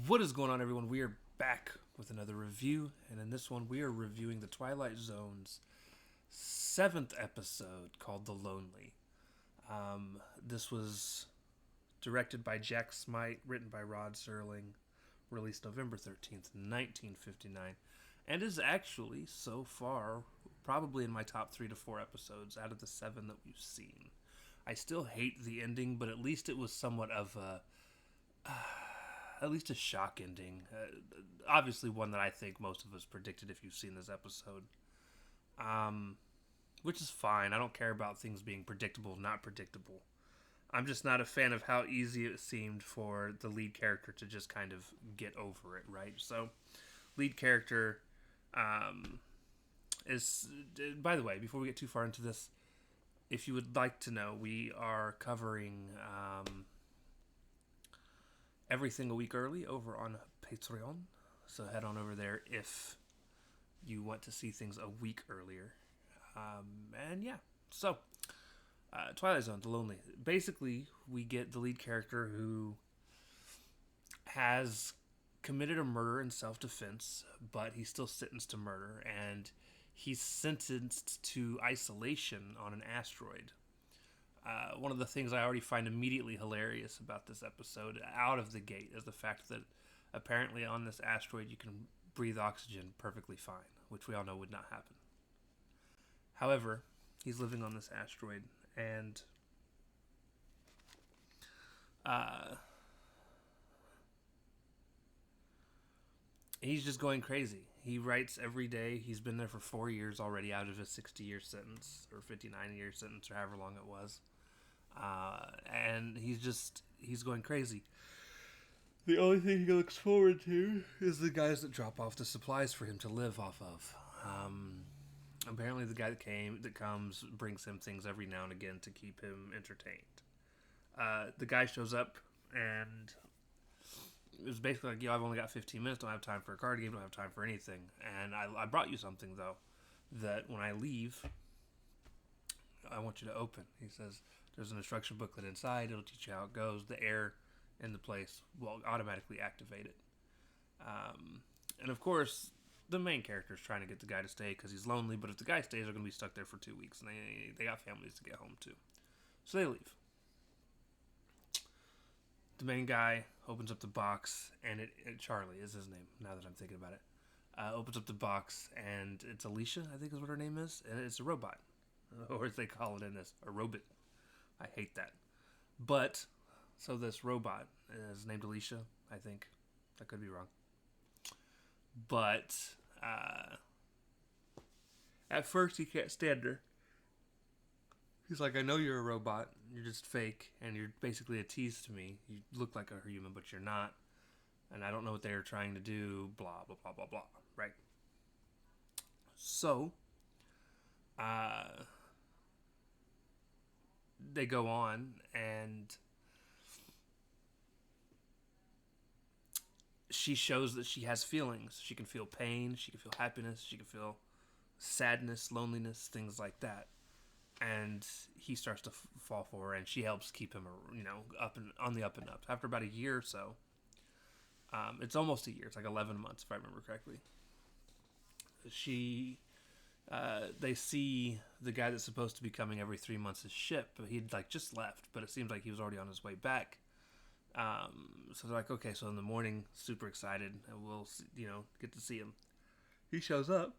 What is going on, everyone? We are back with another review, and in this one, we are reviewing the Twilight Zone's seventh episode called The Lonely. This was directed by Jack Smite, written by Rod Serling, released November 13th, 1959, and is actually, so far, probably in my top 3 to 4 episodes out of the 7 that we've seen. I still hate the ending, but at least it was somewhat of a shock ending. Obviously, one that I think most of us predicted if you've seen this episode. Which is fine. I don't care about things being predictable, not predictable. I'm just not a fan of how easy it seemed for the lead character to just kind of get over it, right? So, lead character is. By the way, before we get too far into this, if you would like to know, we are covering everything a week early over on Patreon. So head on over there if you want to see things a week earlier. And yeah, so Twilight Zone, The Lonely. Basically, we get the lead character who has committed a murder in self-defense, but he's still sentenced to murder, and he's sentenced to isolation on an asteroid. One of the things I already find immediately hilarious about this episode, out of the gate, is the fact that apparently on this asteroid you can breathe oxygen perfectly fine, which we all know would not happen. However, he's living on this asteroid, and he's just going crazy. He writes every day. He's been there for 4 years already out of his 60-year sentence, or 59-year sentence, or however long it was. And he's going crazy. The only thing he looks forward to is the guys that drop off the supplies for him to live off of. Apparently, the guy that comes brings him things every now and again to keep him entertained. The guy shows up, and it was basically like, I've only got 15 minutes, don't have time for a card game, don't have time for anything. And I brought you something, though, that when I leave, I want you to open. He says, there's an instruction booklet inside, it'll teach you how it goes. The air in the place will automatically activate it. And of course, the main character is trying to get the guy to stay because he's lonely, but if the guy stays, they're going to be stuck there for 2 weeks, and they got families to get home to. So they leave. The main guy opens up the box, and Charlie is his name, now that I'm thinking about it. Opens up the box, and it's Alicia, I think is what her name is, and it's a robot. Or as they call it in this, a robot. I hate that. But, so this robot is named Alicia, I think. I could be wrong. But, at first he can't stand her. He's like, I know you're a robot. You're just fake, and you're basically a tease to me. You look like a human, but you're not. And I don't know what they're trying to do, blah, blah, blah, blah, blah. Right? So, they go on, and she shows that she has feelings. She can feel pain, she can feel happiness, she can feel sadness, loneliness, things like that. And he starts to fall for her, and she helps keep him, up and on the up and up. After about a year or so, it's almost a year. It's like 11 months, if I remember correctly. They see the guy that's supposed to be coming every 3 months' ship, but he'd just left. But it seems like he was already on his way back. So they're like, okay, so in the morning, super excited, and we'll, get to see him. He shows up,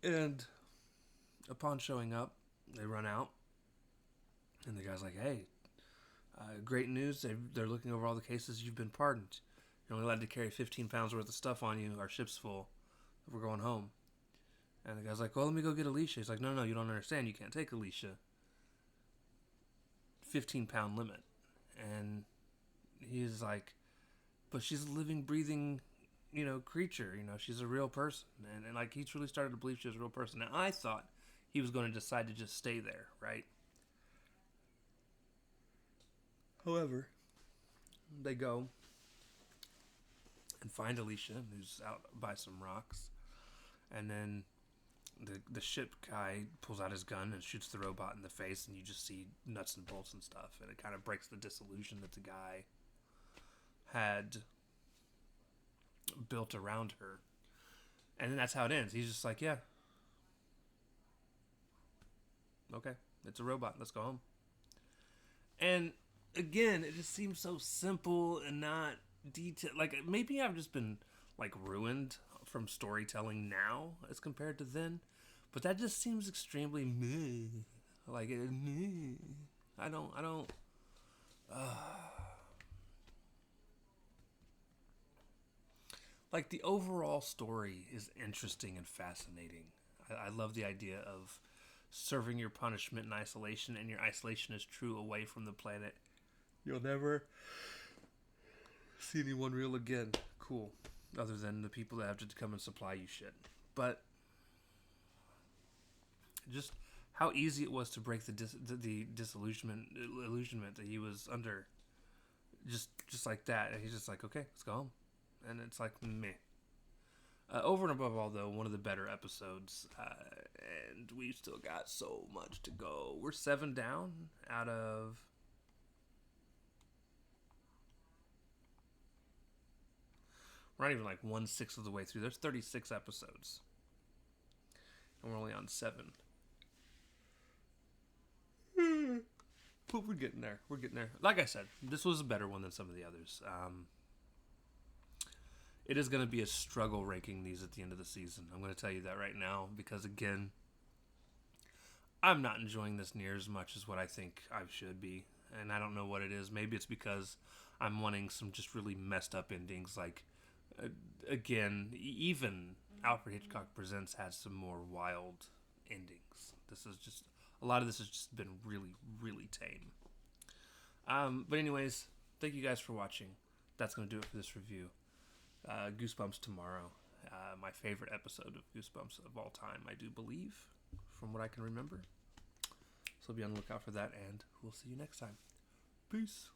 and upon showing up, they run out, and the guy's like, hey, great news, they're looking over all the cases, you've been pardoned. You're only allowed to carry 15 pounds worth of stuff on you, our ship's full, we're going home. And the guy's like, well, let me go get Alicia. He's like, no, you don't understand, you can't take Alicia. 15-pound limit. And he's like, but she's a living, breathing, creature. She's a real person. And he truly started to believe she was a real person. Now, I thought he was going to decide to just stay there, right? However, they go and find Alicia, who's out by some rocks. And then the ship guy pulls out his gun and shoots the robot in the face, and you just see nuts and bolts and stuff, and it kind of breaks the disillusion that the guy had built around her. And then that's how it ends. He's just like, yeah, okay, it's a robot. Let's go home. And again, it just seems so simple and not detailed. Like maybe I've just been like ruined from storytelling now as compared to then, but that just seems extremely meh. Like meh. I don't. Like the overall story is interesting and fascinating. I love the idea of serving your punishment in isolation, and your isolation is true away from the planet. You'll never see anyone real again. Cool. Other than the people that have to come and supply you shit. But just how easy it was to break the illusionment that he was under, just like that. And he's just like, okay, let's go home. And it's like meh. Over and above all, though, one of the better episodes, and we've still got so much to go. We're 7 down out of. We're not even like 1/6 of the way through. There's 36 episodes, and we're only on 7. But we're getting there. We're getting there. Like I said, this was a better one than some of the others. It is going to be a struggle ranking these at the end of the season. I'm going to tell you that right now because, again, I'm not enjoying this near as much as what I think I should be. And I don't know what it is. Maybe it's because I'm wanting some just really messed up endings. Like, again, even Alfred Hitchcock Presents had some more wild endings. This is just, a lot of this has just been really, really tame. But anyways, thank you guys for watching. That's going to do it for this review. Goosebumps tomorrow. My favorite episode of Goosebumps of all time, I do believe, from what I can remember. So be on the lookout for that, and we'll see you next time. Peace.